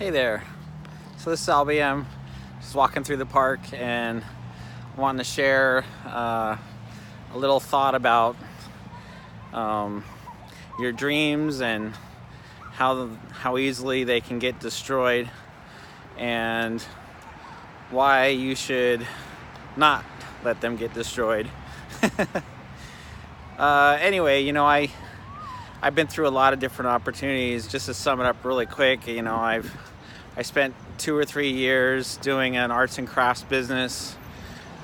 Hey there. So this is Albie. I'm just walking through the park and wanting to share a little thought about your dreams and how easily they can get destroyed, and why you should not let them get destroyed. Anyway, I've been through a lot of different opportunities. Just to sum it up really quick, I spent 2 or 3 years doing an arts and crafts business,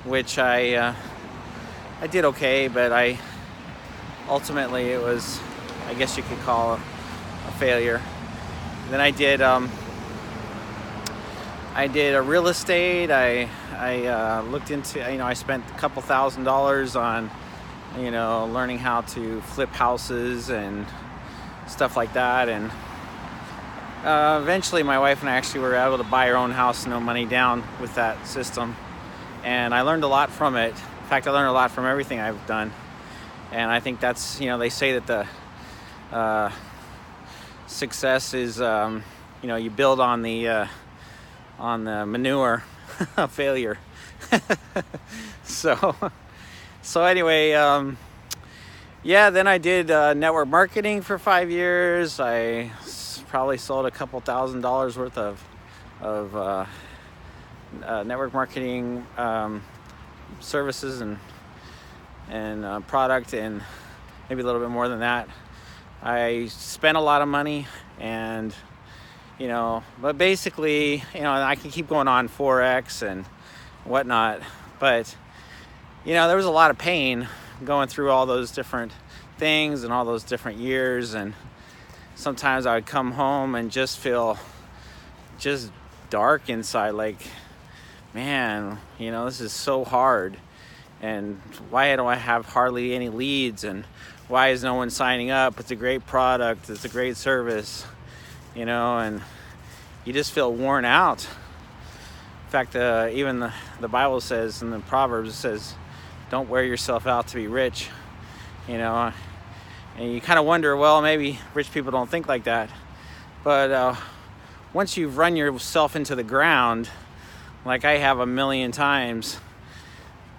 which I did okay, but ultimately it was, I guess you could call it a failure. Then I did a real estate. I looked into, I spent a couple $1,000s on learning how to flip houses and stuff like that, and eventually my wife and I actually were able to buy our own house, no money down, with that system, and I learned a lot from it. In fact, I learned a lot from everything I've done, and I think that's, they say that the success is you build on the manure of failure. So anyway, then I did network marketing for 5 years. I probably sold a couple $1,000s worth of network marketing services and product, and maybe a little bit more than that. I spent a lot of money, and but basically, I can keep going on Forex and whatnot, but there was a lot of pain going through all those different things and all those different years, and sometimes I would come home and just feel just dark inside, like, man, this is so hard, and why do I have hardly any leads, and why is no one signing up? It's a great product, it's a great service, and you just feel worn out. In fact, even the Bible says, in the Proverbs, it says, don't wear yourself out to be rich, and you kind of wonder, well, maybe rich people don't think like that, but once you've run yourself into the ground, like I have a million times,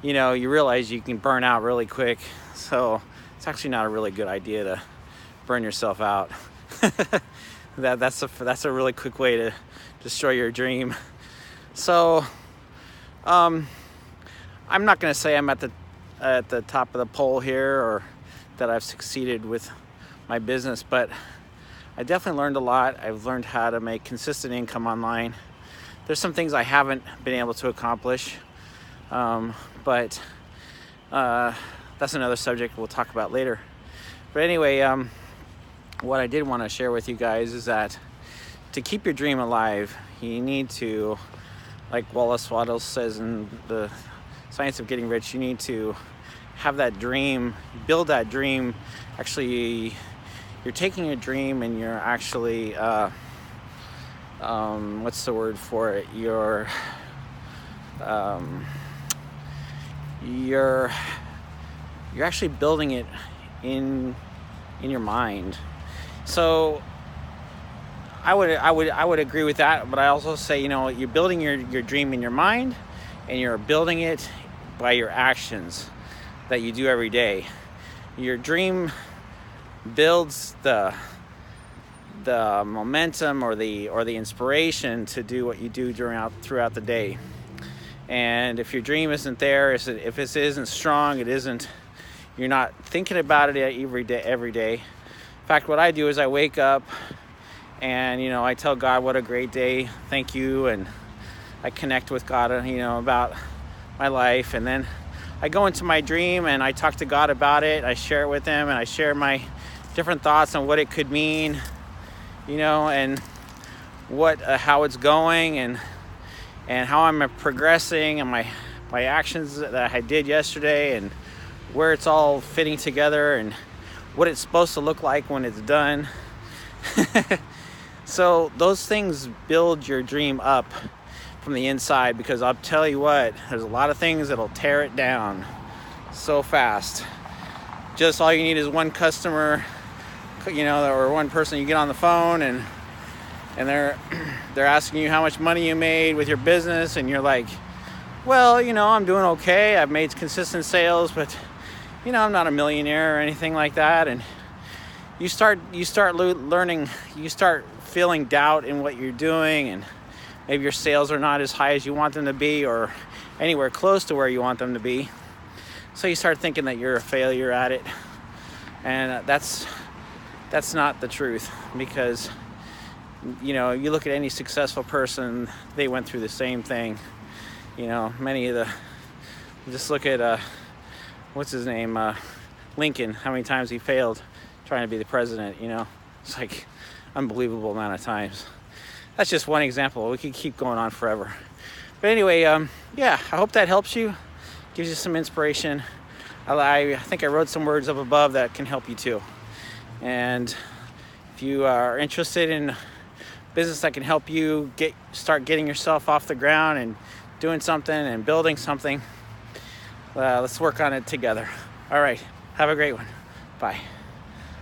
you realize you can burn out really quick. So it's actually not a really good idea to burn yourself out. That's a really quick way to destroy your dream. So I'm not going to say I'm at the top of the pole here, or that I've succeeded with my business, but I definitely learned a lot. I've learned how to make consistent income online. There's some things I haven't been able to accomplish, but that's another subject we'll talk about later. But anyway, what I did want to share with you guys is that to keep your dream alive, you need to, like Wallace Wattles says in The Science of Getting Rich, you need to have that dream, build that dream. Actually, you're taking a dream and you're actually, what's the word for it? You're actually building it in your mind. So I would agree with that, but I also say, you're building your dream in your mind, and you're building it by your actions that you do every day. Your dream builds the momentum or the inspiration to do what you do throughout the day. And if your dream isn't there, if it isn't strong, you're not thinking about it every day. In fact, what I do is I wake up and I tell God what a great day, thank you, and I connect with God about my life, and then I go into my dream and I talk to God about it. I share it with him, and I share my different thoughts on what it could mean, and how it's going, and how I'm progressing, and my actions that I did yesterday, and where it's all fitting together, and what it's supposed to look like when it's done. So those things build your dream up from the inside, because I'll tell you what, there's a lot of things that'll tear it down so fast. Just all you need is one customer, or one person. You get on the phone and and they're asking you how much money you made with your business, and you're like, well, I'm doing okay. I've made consistent sales, but I'm not a millionaire or anything like that. And you start learning, you start feeling doubt in what you're doing, and maybe your sales are not as high as you want them to be, or anywhere close to where you want them to be. So you start thinking that you're a failure at it, and that's not the truth, because you look at any successful person, they went through the same thing. Just look at what's his name, Lincoln, how many times he failed trying to be the president. It's like unbelievable amount of times. That's just one example. We could keep going on forever. But anyway, I hope that helps you, gives you some inspiration. I think I wrote some words up above that can help you too. And if you are interested in business that can help you start getting yourself off the ground and doing something and building something, let's work on it together. All right, have a great one. Bye.